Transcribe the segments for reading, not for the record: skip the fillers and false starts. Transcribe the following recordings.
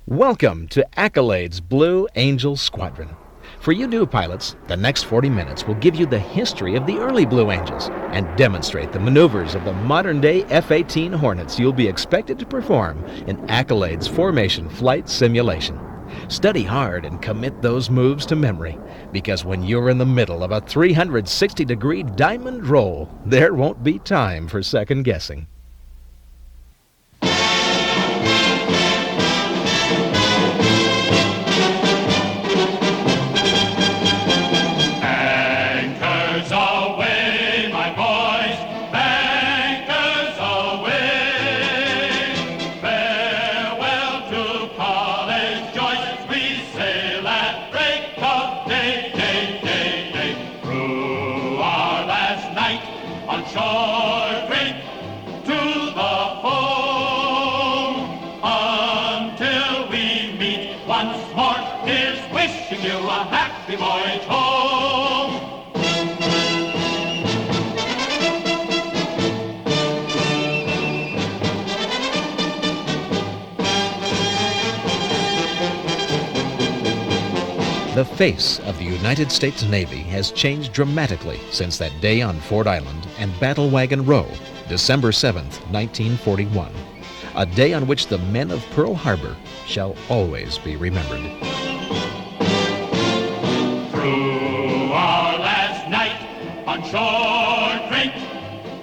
Welcome to Accolade's Blue Angel Squadron. For you new pilots, the next 40 minutes will give you the history of the early Blue Angels and demonstrate the maneuvers of the modern-day F-18 Hornets you'll be expected to perform in Accolade's formation flight simulation. Study hard and commit those moves to memory, because when you're in the middle of a 360-degree diamond roll, there won't be time for second guessing. The face of the United States Navy has changed dramatically since that day on Ford Island and Battle Wagon Row, December 7th, 1941, a day on which the men of Pearl Harbor shall always be remembered. Through our last night on shore, drink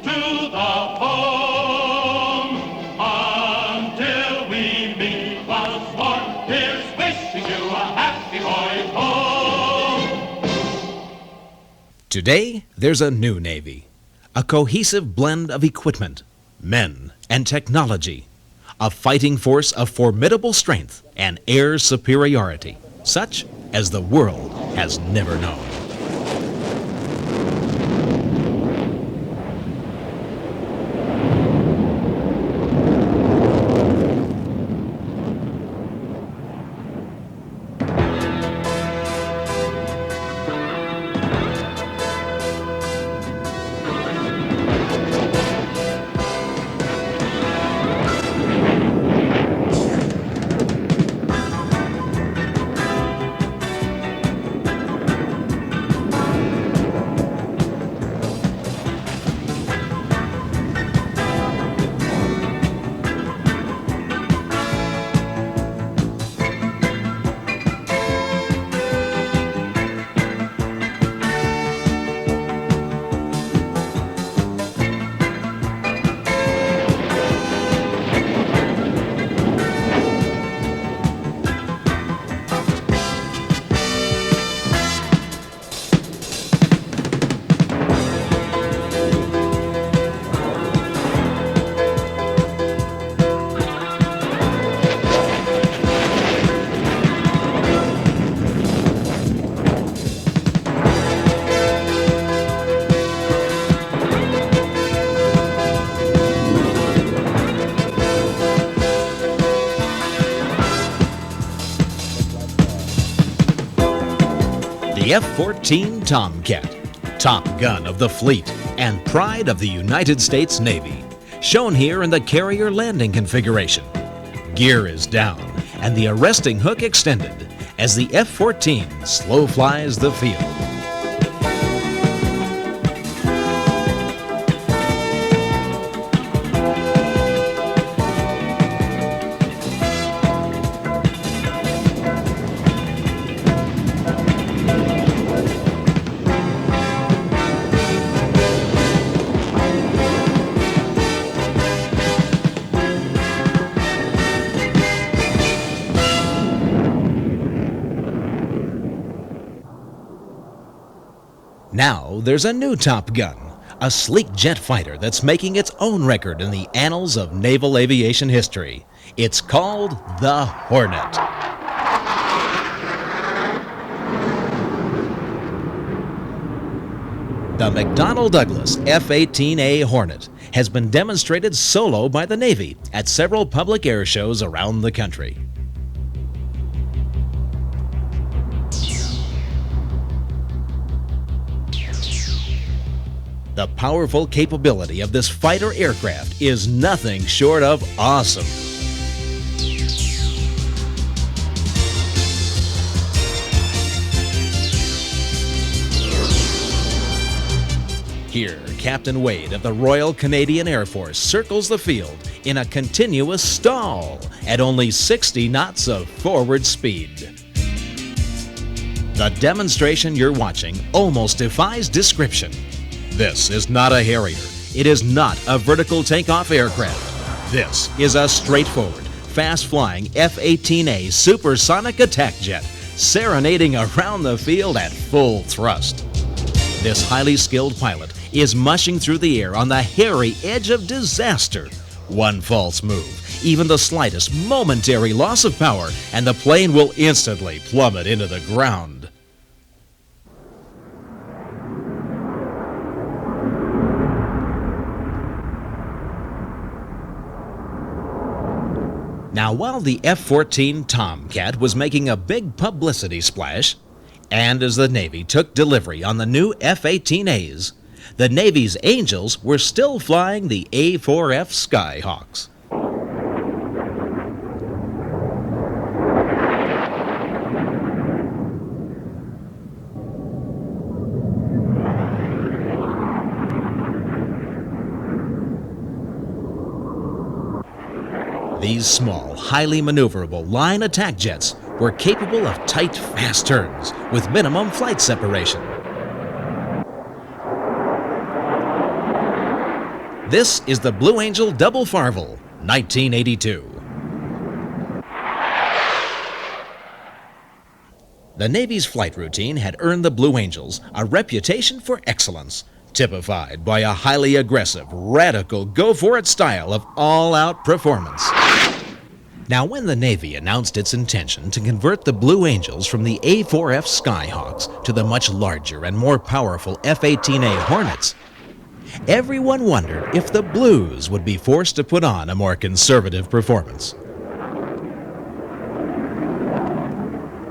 to the home until we meet once more. Here's wishing you a happy voyage home. Today, there's a new Navy, a cohesive blend of equipment, men, and technology, a fighting force of formidable strength and air superiority, such as the world has never known. The F-14 Tomcat, top gun of the fleet and pride of the United States Navy, shown here in the carrier landing configuration. Gear is down and the arresting hook extended as the F-14 slow flies the field. Now there's a new Top Gun, a sleek jet fighter that's making its own record in the annals of naval aviation history. It's called the Hornet. The McDonnell Douglas F-18A Hornet has been demonstrated solo by the Navy at several public air shows around the country. The powerful capability of this fighter aircraft is nothing short of awesome. Here, Captain Wade of the Royal Canadian Air Force circles the field in a continuous stall at only 60 knots of forward speed. The demonstration you're watching almost defies description. This is not a Harrier. It is not a vertical takeoff aircraft. This is a straightforward, fast-flying F-18A supersonic attack jet serenading around the field at full thrust. This highly skilled pilot is mushing through the air on the hairy edge of disaster. One false move, even the slightest momentary loss of power, and the plane will instantly plummet into the ground. Now, while the F-14 Tomcat was making a big publicity splash, and as the Navy took delivery on the new F-18As, the Navy's Angels were still flying the A4F Skyhawks. These small, highly maneuverable line attack jets were capable of tight, fast turns with minimum flight separation. This is the Blue Angel Double Farvel, 1982. The Navy's flight routine had earned the Blue Angels a reputation for excellence, typified by a highly aggressive, radical, go-for-it style of all-out performance. Now, when the Navy announced its intention to convert the Blue Angels from the A4F Skyhawks to the much larger and more powerful F-18A Hornets, everyone wondered if the Blues would be forced to put on a more conservative performance.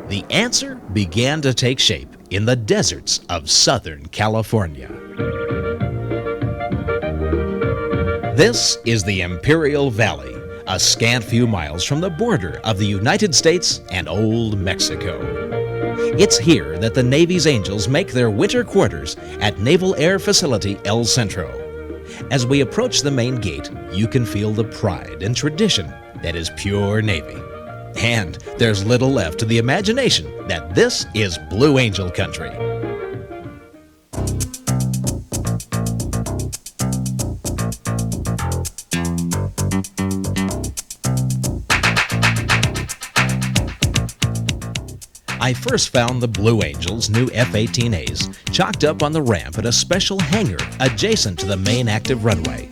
The answer began to take shape in the deserts of Southern California. This is the Imperial Valley, a scant few miles from the border of the United States and Old Mexico. It's here that the Navy's Angels make their winter quarters at Naval Air Facility El Centro. As we approach the main gate, you can feel the pride and tradition that is pure Navy. And there's little left to the imagination that this is Blue Angel country. I first found the Blue Angels' new F-18As chalked up on the ramp at a special hangar adjacent to the main active runway.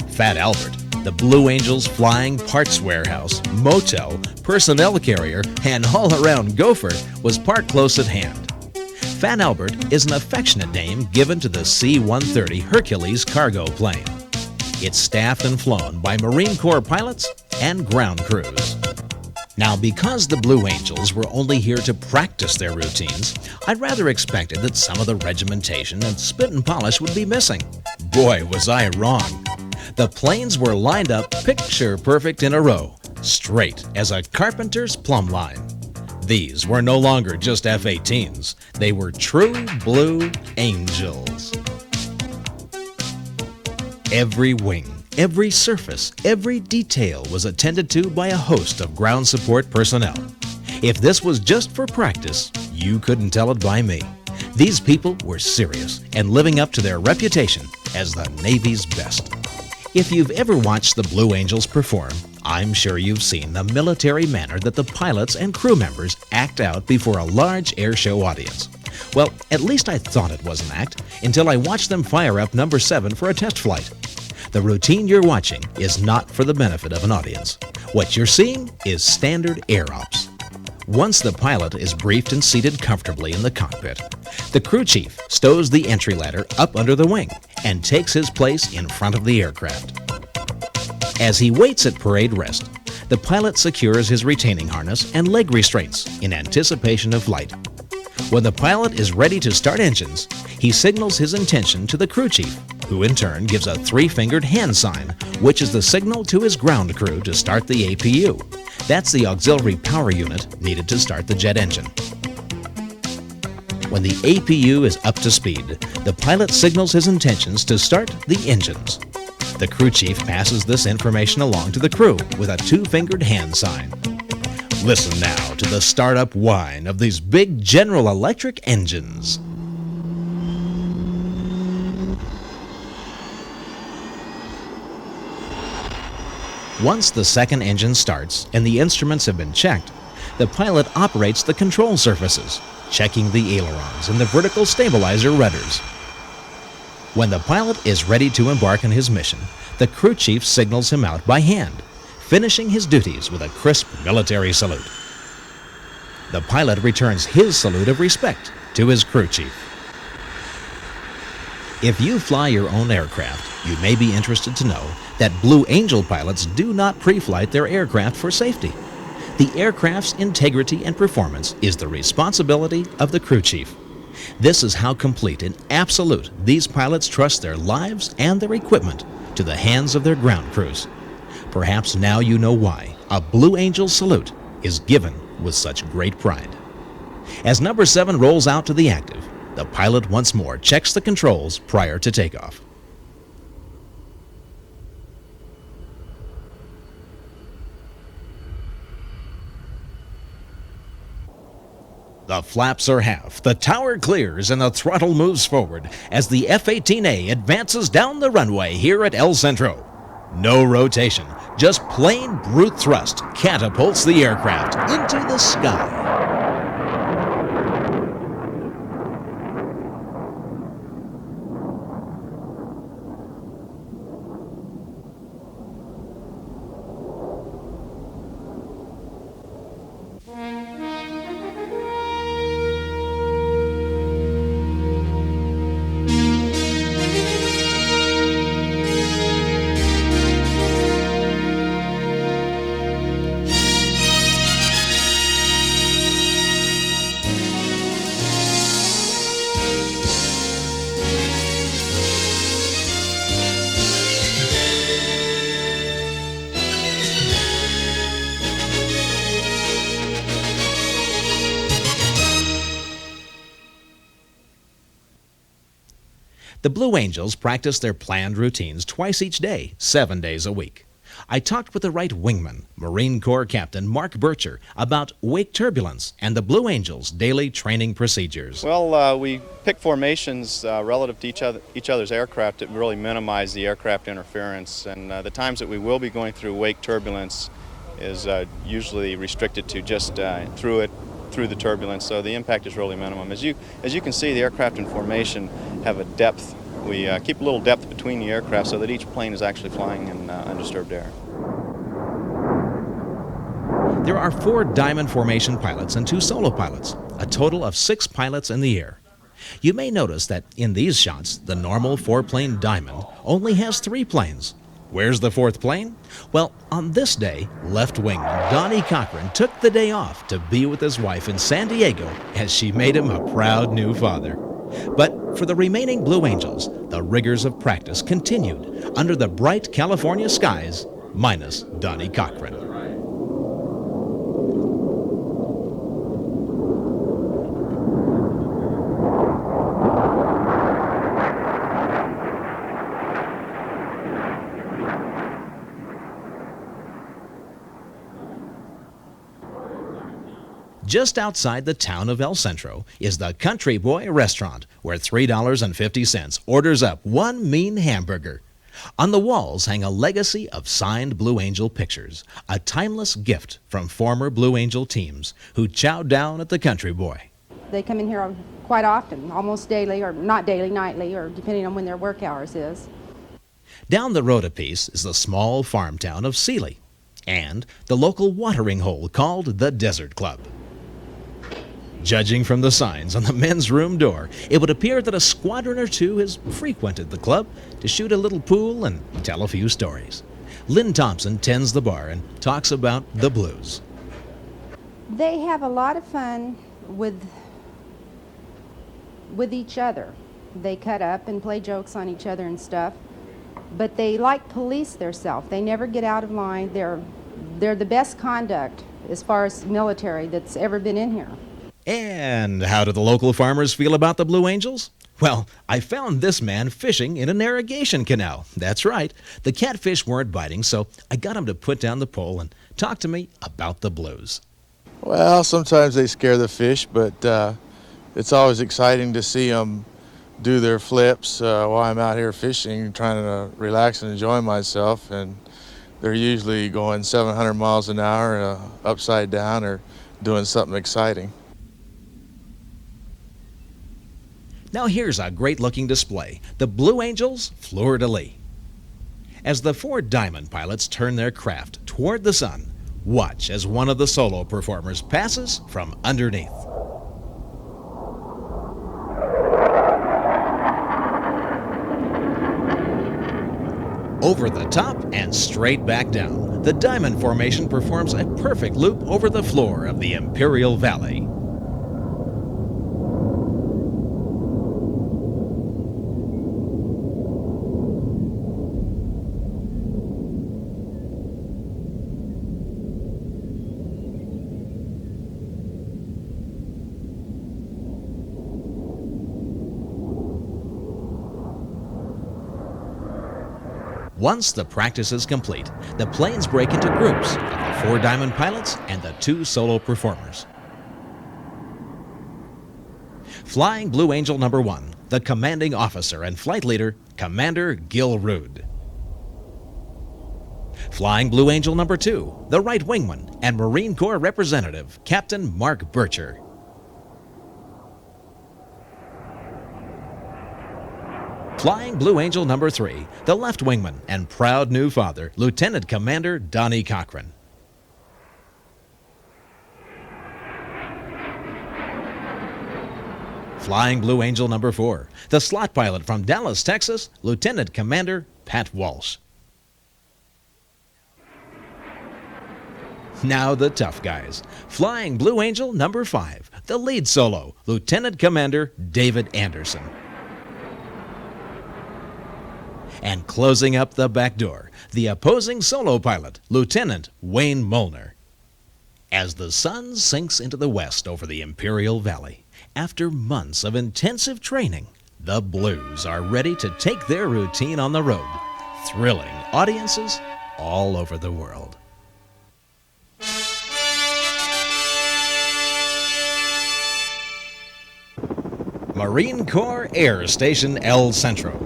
Fat Albert, the Blue Angels' flying parts warehouse, motel, personnel carrier, and all-around gopher, was parked close at hand. Fat Albert is an affectionate name given to the C-130 Hercules cargo plane. It's staffed and flown by Marine Corps pilots and ground crews. Now, because the Blue Angels were only here to practice their routines, I'd rather expected that some of the regimentation and spit and polish would be missing. Boy, was I wrong. The planes were lined up picture perfect in a row, straight as a carpenter's plumb line. These were no longer just F-18s. They were true Blue Angels. Every wing, every surface, every detail was attended to by a host of ground support personnel. If this was just for practice, you couldn't tell it by me. These people were serious and living up to their reputation as the Navy's best. If you've ever watched the Blue Angels perform, I'm sure you've seen the military manner that the pilots and crew members act out before a large air show audience. Well, at least I thought it was an act until I watched them fire up number 7 for a test flight. The routine you're watching is not for the benefit of an audience. What you're seeing is standard air ops. Once the pilot is briefed and seated comfortably in the cockpit, the crew chief stows the entry ladder up under the wing and takes his place in front of the aircraft. As he waits at parade rest, the pilot secures his retaining harness and leg restraints in anticipation of flight. When the pilot is ready to start engines, he signals his intention to the crew chief, who in turn gives a 3-fingered hand sign, which is the signal to his ground crew to start the APU. That's the auxiliary power unit needed to start the jet engine. When the APU is up to speed, the pilot signals his intentions to start the engines. The crew chief passes this information along to the crew with a two-fingered hand sign. Listen now to the startup whine of these big General Electric engines. Once the second engine starts and the instruments have been checked, the pilot operates the control surfaces, checking the ailerons and the vertical stabilizer rudders. When the pilot is ready to embark on his mission, the crew chief signals him out by hand, finishing his duties with a crisp military salute. The pilot returns his salute of respect to his crew chief. If you fly your own aircraft, you may be interested to know that Blue Angel pilots do not pre-flight their aircraft for safety. The aircraft's integrity and performance is the responsibility of the crew chief. This is how complete and absolute these pilots trust their lives and their equipment to the hands of their ground crews. Perhaps now you know why a Blue Angel salute is given with such great pride. As number 7 rolls out to the active, the pilot once more checks the controls prior to takeoff. The flaps are half, the tower clears, and the throttle moves forward as the F-18A advances down the runway here at El Centro. No rotation, just plain brute thrust catapults the aircraft into the sky. The Blue Angels practice their planned routines twice each day, 7 days a week. I talked with the right wingman, Marine Corps Captain Mark Bircher, about wake turbulence and the Blue Angels' daily training procedures. Well, we pick formations relative to each other's aircraft that really minimize the aircraft interference, and the times that we will be going through wake turbulence is usually restricted to just through the turbulence, so the impact is really minimum. As you can see, the aircraft in formation have a depth. We keep a little depth between the aircraft so that each plane is actually flying in undisturbed air. There are 4 diamond formation pilots and 2 solo pilots, a total of 6 pilots in the air. You may notice that in these shots, the normal 4-plane diamond only has 3 planes. Where's the 4th plane? Well, on this day, left wingman Donnie Cochran took the day off to be with his wife in San Diego as she made him a proud new father. But for the remaining Blue Angels, the rigors of practice continued under the bright California skies, minus Donnie Cochran. Just outside the town of El Centro is the Country Boy restaurant, where $3.50 orders up one mean hamburger. On the walls hang a legacy of signed Blue Angel pictures, a timeless gift from former Blue Angel teams who chowed down at the Country Boy. They come in here quite often, almost daily, or not daily, nightly, or depending on when their work hours is. Down the road a piece is the small farm town of Sealy and the local watering hole called the Desert Club. Judging from the signs on the men's room door, it would appear that a squadron or two has frequented the club to shoot a little pool and tell a few stories. Lynn Thompson tends the bar and talks about the blues. They have a lot of fun with each other. They cut up and play jokes on each other and stuff, but they like police theirself. They never get out of line. They're the best conduct as far as military that's ever been in here. And how do the local farmers feel about the Blue Angels? Well, I found this man fishing in an irrigation canal. That's right. The catfish weren't biting, so I got him to put down the pole and talk to me about the Blues. Well, sometimes they scare the fish, but it's always exciting to see them do their flips while I'm out here fishing, trying to relax and enjoy myself. And they're usually going 700 miles an hour upside down or doing something exciting. Now here's a great-looking display, the Blue Angels fleur-de-lis. As the four Diamond pilots turn their craft toward the sun, watch as one of the solo performers passes from underneath. Over the top and straight back down, the Diamond formation performs a perfect loop over the floor of the Imperial Valley. Once the practice is complete, the planes break into groups of the four Diamond pilots and the two solo performers. Flying Blue Angel number 1, the commanding officer and flight leader, Commander Gil Rude. Flying Blue Angel number 2, the right wingman and Marine Corps representative, Captain Mark Bircher. Flying Blue Angel number 3, the left wingman and proud new father, Lieutenant Commander Donnie Cochran. Flying Blue Angel number 4, the slot pilot from Dallas, Texas, Lieutenant Commander Pat Walsh. Now the tough guys. Flying Blue Angel number 5, the lead solo, Lieutenant Commander David Anderson. And closing up the back door, the opposing solo pilot, Lieutenant Wayne Molnar. As the sun sinks into the west over the Imperial Valley, after months of intensive training, the Blues are ready to take their routine on the road, thrilling audiences all over the world. Marine Corps Air Station El Centro.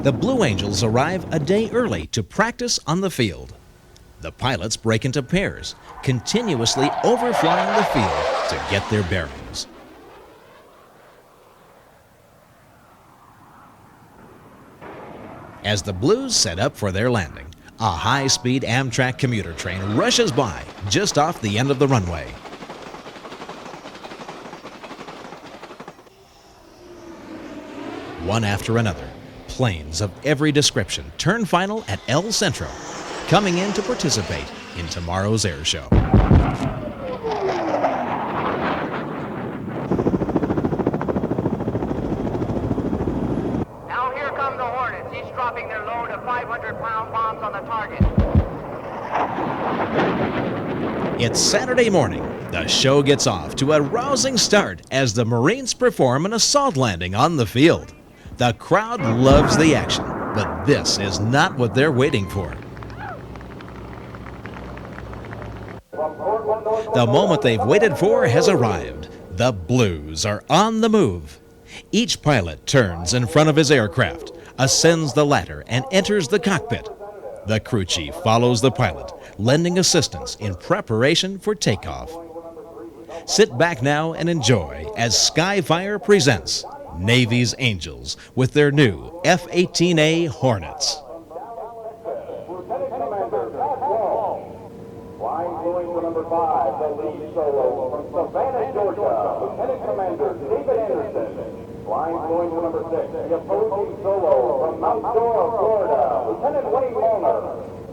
The Blue Angels arrive a day early to practice on the field. The pilots break into pairs, continuously overflying the field to get their bearings. As the Blues set up for their landing, a high-speed Amtrak commuter train rushes by just off the end of the runway. One after another, planes of every description turn final at El Centro, coming in to participate in tomorrow's air show. Now here come the Hornets, each dropping their load of 500-pound bombs on the target. It's Saturday morning. The show gets off to a rousing start as the Marines perform an assault landing on the field. The crowd loves the action, but this is not what they're waiting for. The moment they've waited for has arrived. The Blues are on the move. Each pilot turns in front of his aircraft, ascends the ladder, and enters the cockpit. The crew chief follows the pilot, lending assistance in preparation for takeoff. Sit back now and enjoy as Skyfire presents Navy's Angels with their new F-18A Hornets. Flying Blue Angel number 5, the lead solo from Savannah, Georgia, Lieutenant Commander David Anderson. Flying Blue Angel number 6, the opposing solo from Mount Dora, Florida, Lieutenant Wayne Molnar.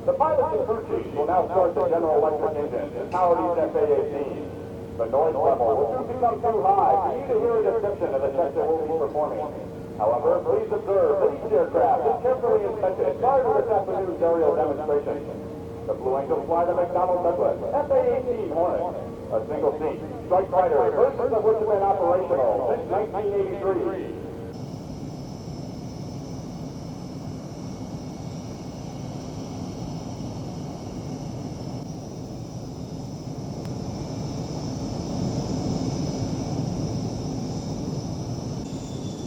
The pilots and crew chiefs will now start the General Electric engine to power these F-18s. The noise level will soon become too high for you to hear a description of the test that we'll be performing. However, please observe that each aircraft is carefully inspected prior to this afternoon's aerial demonstration. The Blue Angels fly the McDonnell Douglas F-18A Hornets, a single-seat strike fighter, versions of which have been operational since 1983.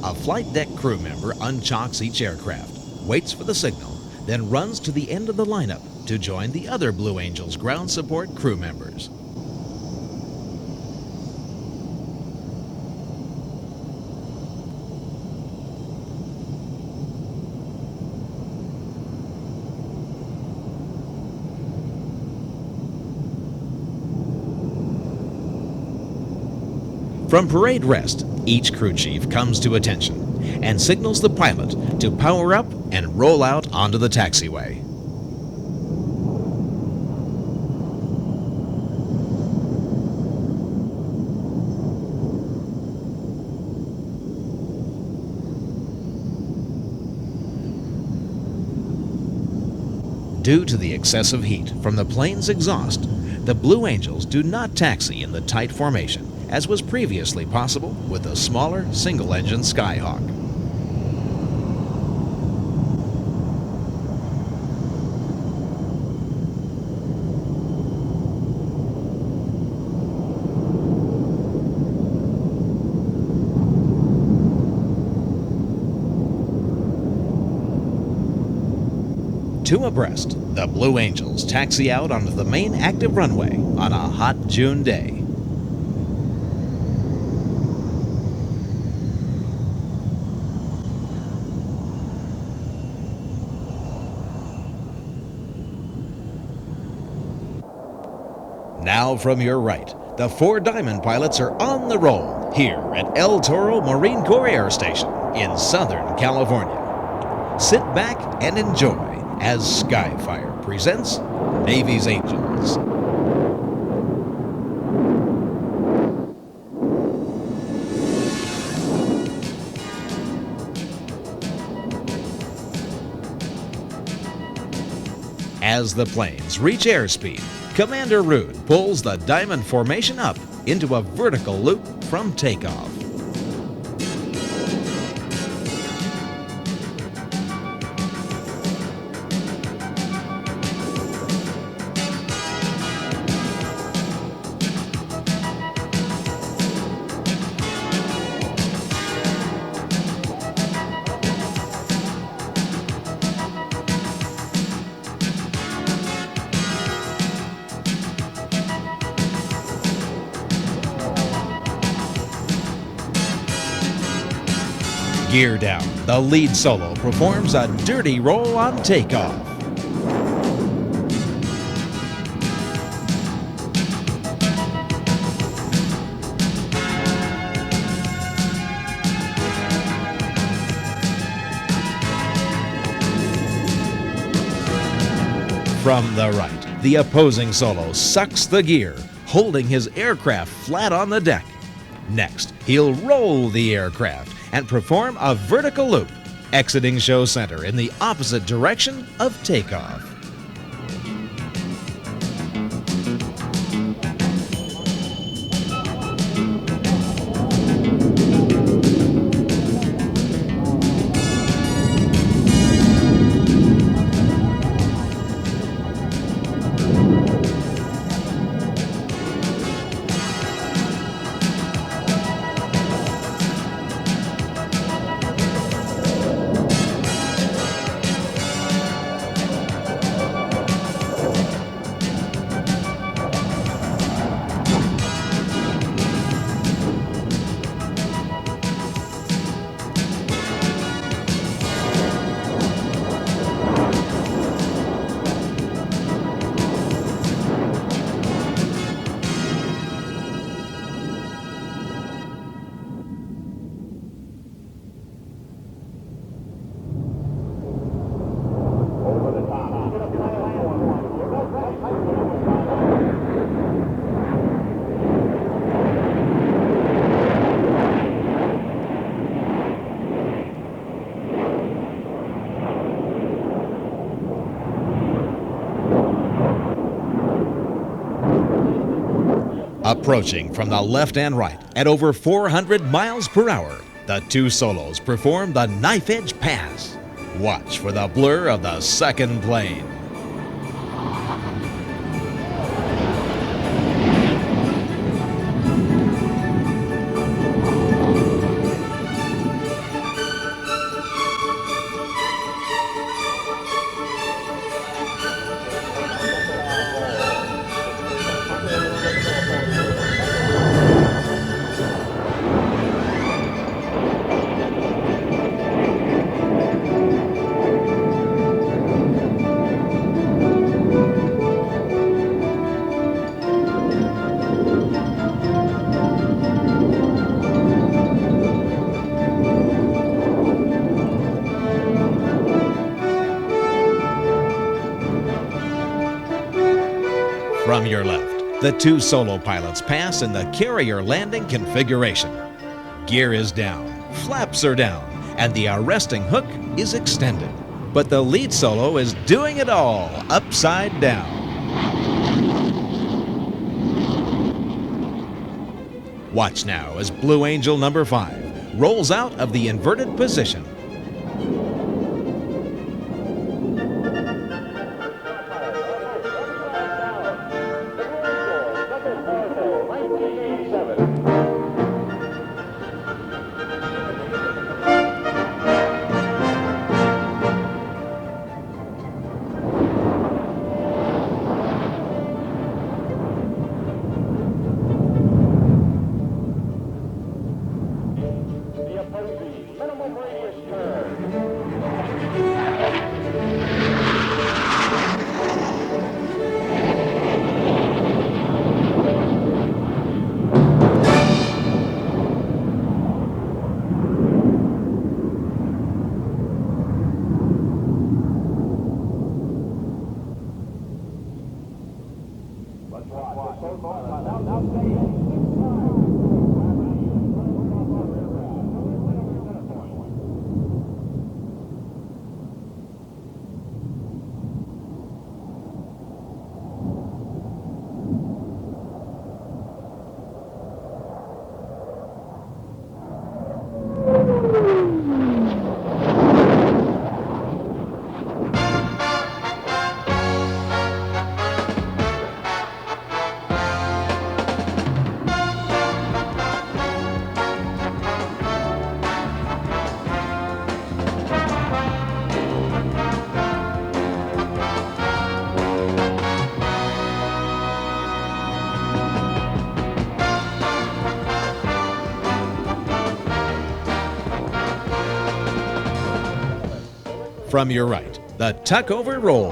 A flight deck crew member unchocks each aircraft, waits for the signal, then runs to the end of the lineup to join the other Blue Angels ground support crew members. From parade rest, each crew chief comes to attention and signals the pilot to power up and roll out onto the taxiway. Due to the excessive heat from the plane's exhaust, the Blue Angels do not taxi in the tight formation, as was previously possible with the smaller single-engine Skyhawk. Two abreast, the Blue Angels taxi out onto the main active runway on a hot June day. Now from your right, the four Diamond pilots are on the roll here at El Toro Marine Corps Air Station in Southern California. Sit back and enjoy as Skyfire presents Navy's Angels. As the planes reach airspeed, Commander Rude pulls the Diamond formation up into a vertical loop from takeoff. Gear down, the lead solo performs a dirty roll on takeoff. From the right, the opposing solo sucks the gear, holding his aircraft flat on the deck. Next, he'll roll the aircraft and perform a vertical loop, exiting show center in the opposite direction of takeoff. Approaching from the left and right at over 400 miles per hour, the two solos perform the knife edge pass. Watch for the blur of the second plane. From your left, the two solo pilots pass in the carrier landing configuration. Gear is down, flaps are down, and the arresting hook is extended. But the lead solo is doing it all upside down. Watch now as Blue Angel number 5 rolls out of the inverted position. From your right, the tuck-over roll.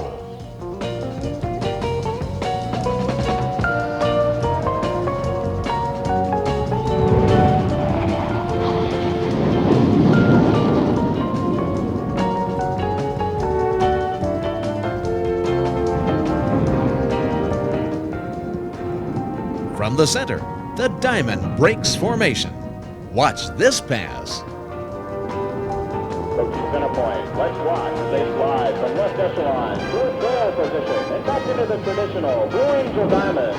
From the center, the diamond breaks formation. Watch this pass. Center point. Let's watch as they slide from left echelon through trail position and back into the traditional Blue Angel diamond.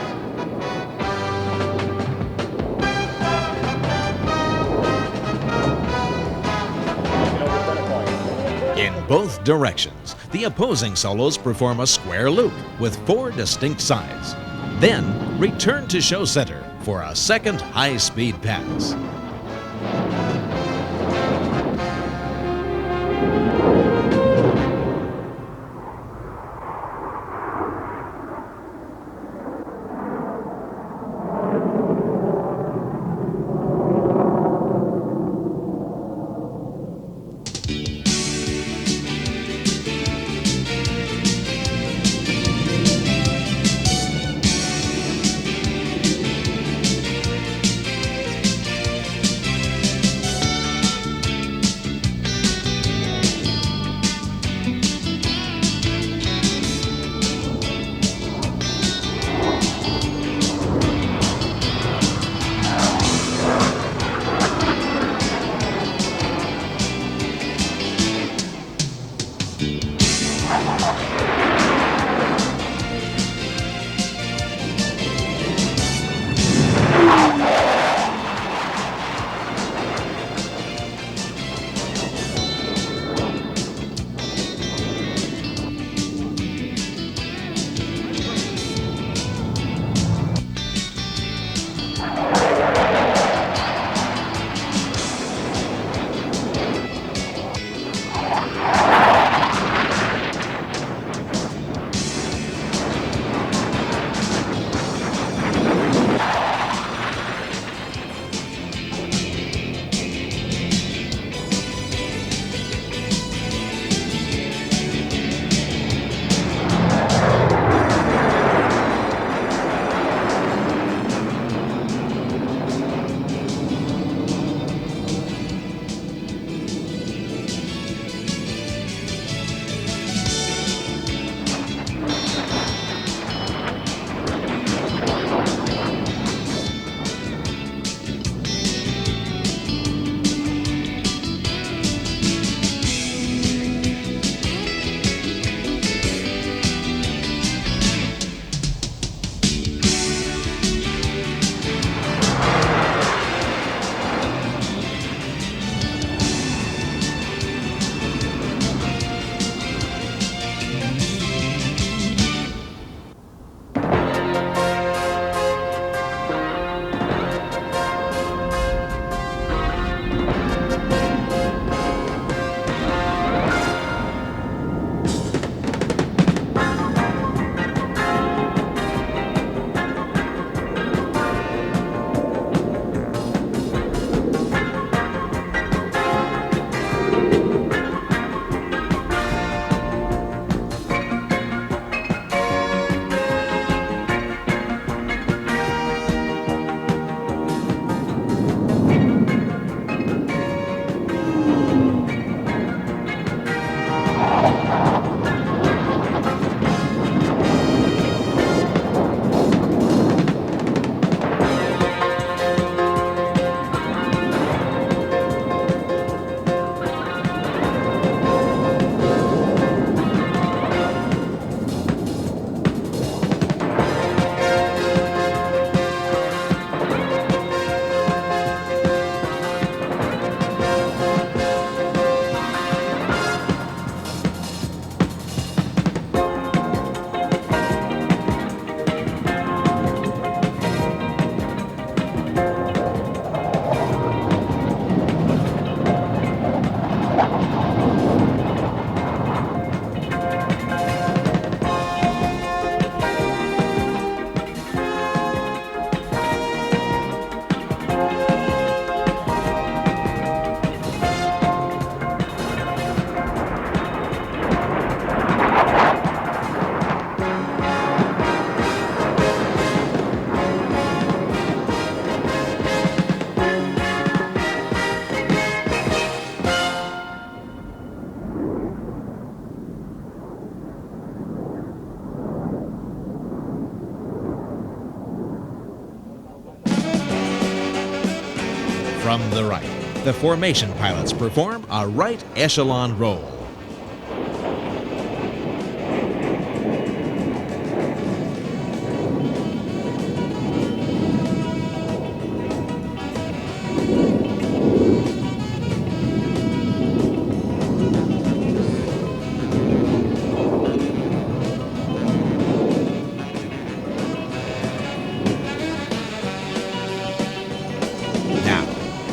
In both directions, the opposing solos perform a square loop with 4 distinct sides. Then return to show center for a second high-speed pass. From the right, the formation pilots perform a right echelon roll.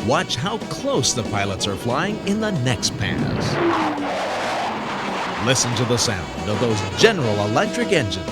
Watch how close the pilots are flying in the next pass. Listen to the sound of those General Electric engines.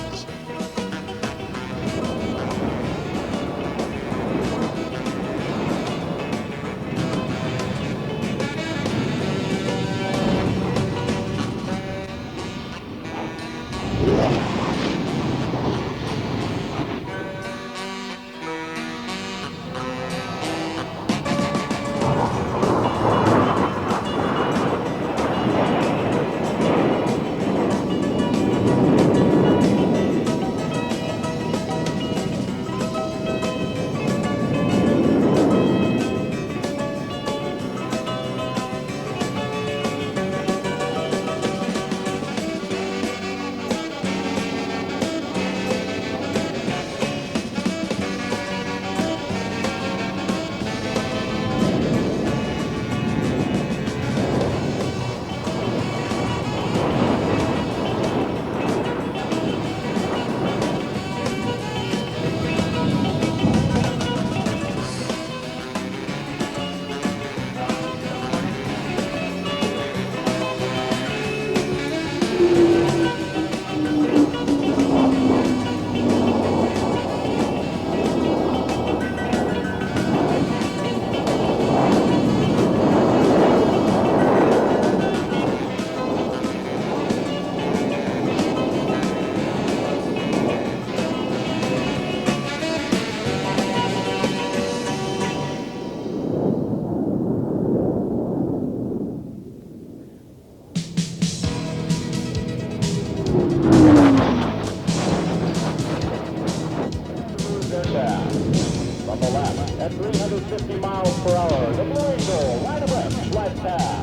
From the left, at 350 miles per hour, the Blue Angel, right abreast, flat pass.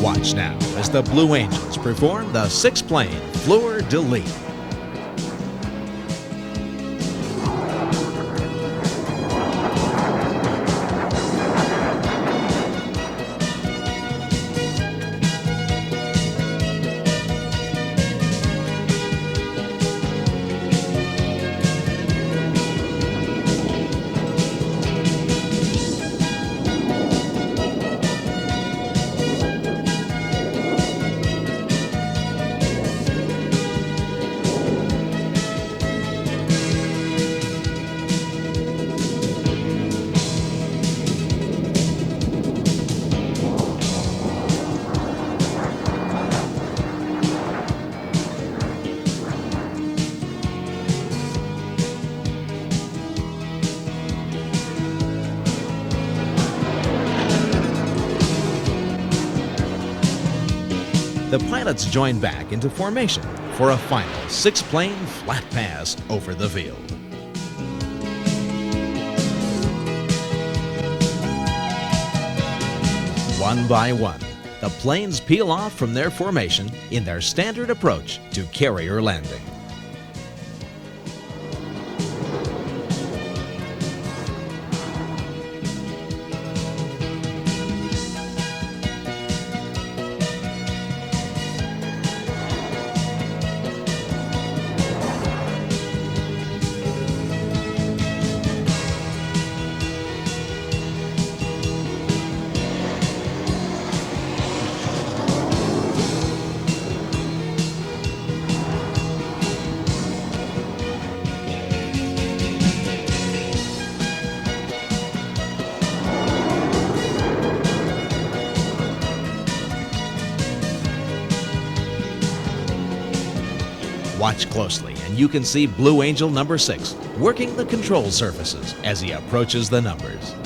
Watch now as the Blue Angels perform the six-plane fleur-de-lis. The pilots join back into formation for a final six-plane flat pass over the field. One by one, the planes peel off from their formation in their standard approach to carrier landing. Watch closely and you can see Blue Angel number 6 working the control surfaces as he approaches the numbers.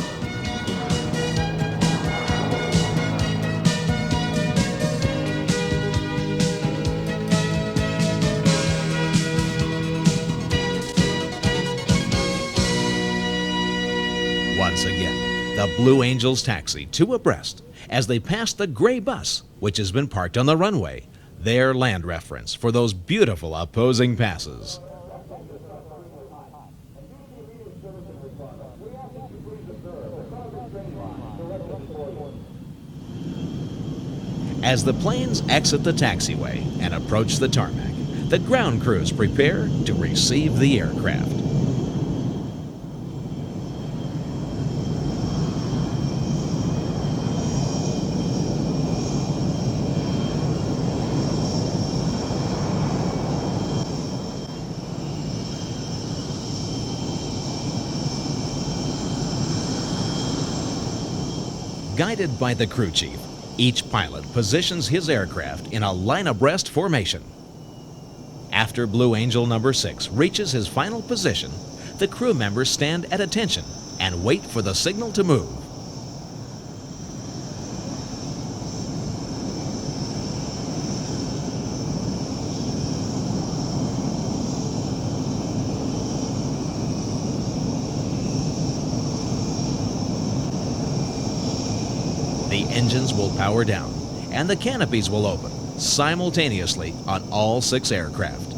Once again, the Blue Angels taxi two abreast as they pass the gray bus, which has been parked on the runway, their land reference for those beautiful opposing passes. As the planes exit the taxiway and approach the tarmac, the ground crews prepare to receive the aircraft. Guided by the crew chief, each pilot positions his aircraft in a line abreast formation. After Blue Angel number 6 reaches his final position, the crew members stand at attention and wait for the signal to move. The engines will power down and the canopies will open simultaneously on all 6 aircraft.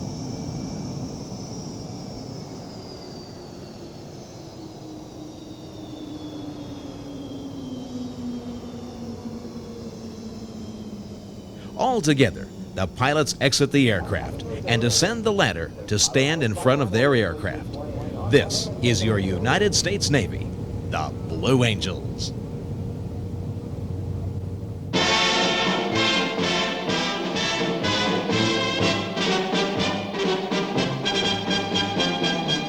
All together, the pilots exit the aircraft and descend the ladder to stand in front of their aircraft. This is your United States Navy, the Blue Angels.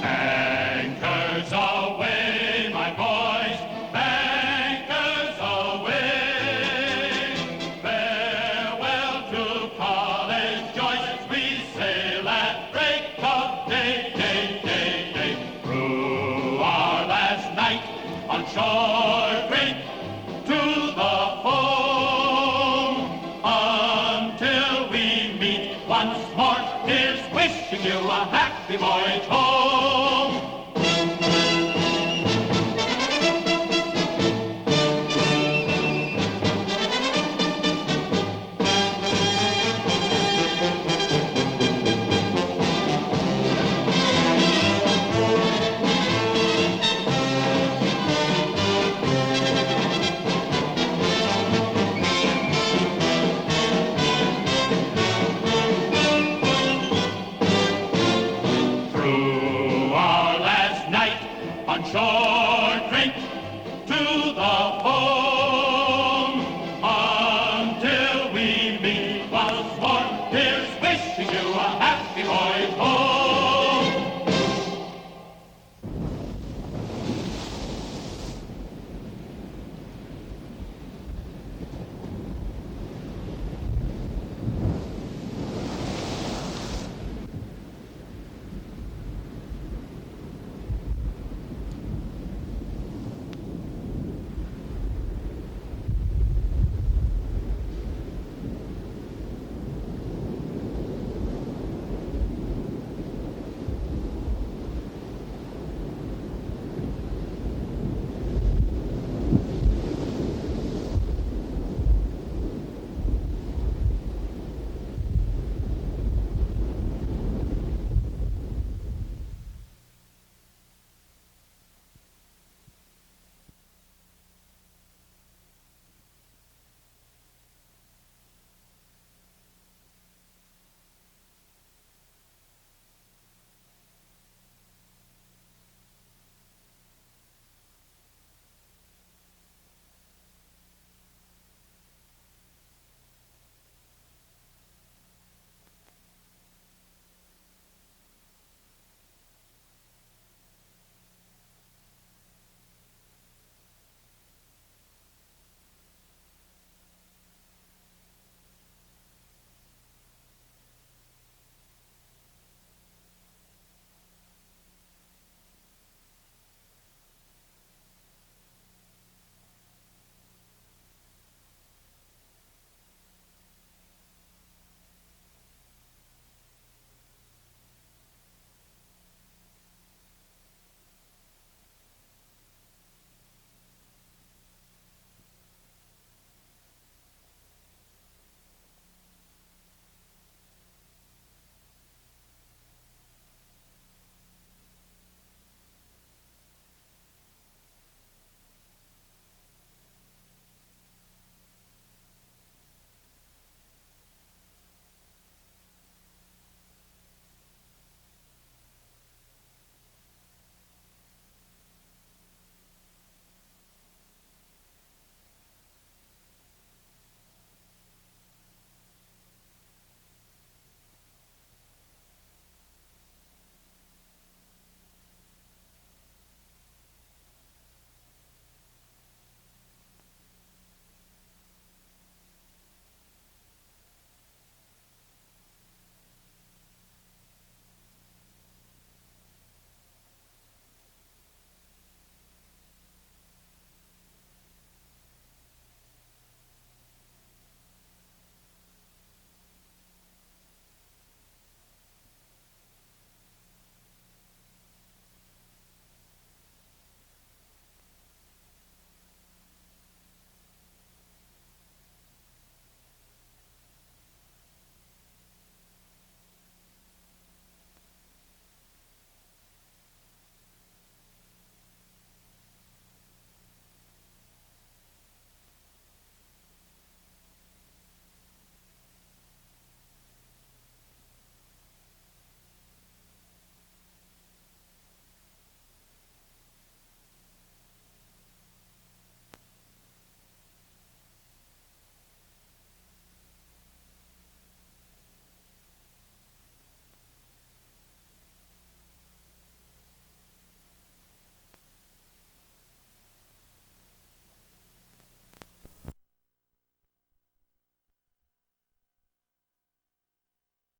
Anchors aweigh, my boys, anchors aweigh. Farewell to college joys, we sail at break of day, day, day, day. Through our last night on shore, great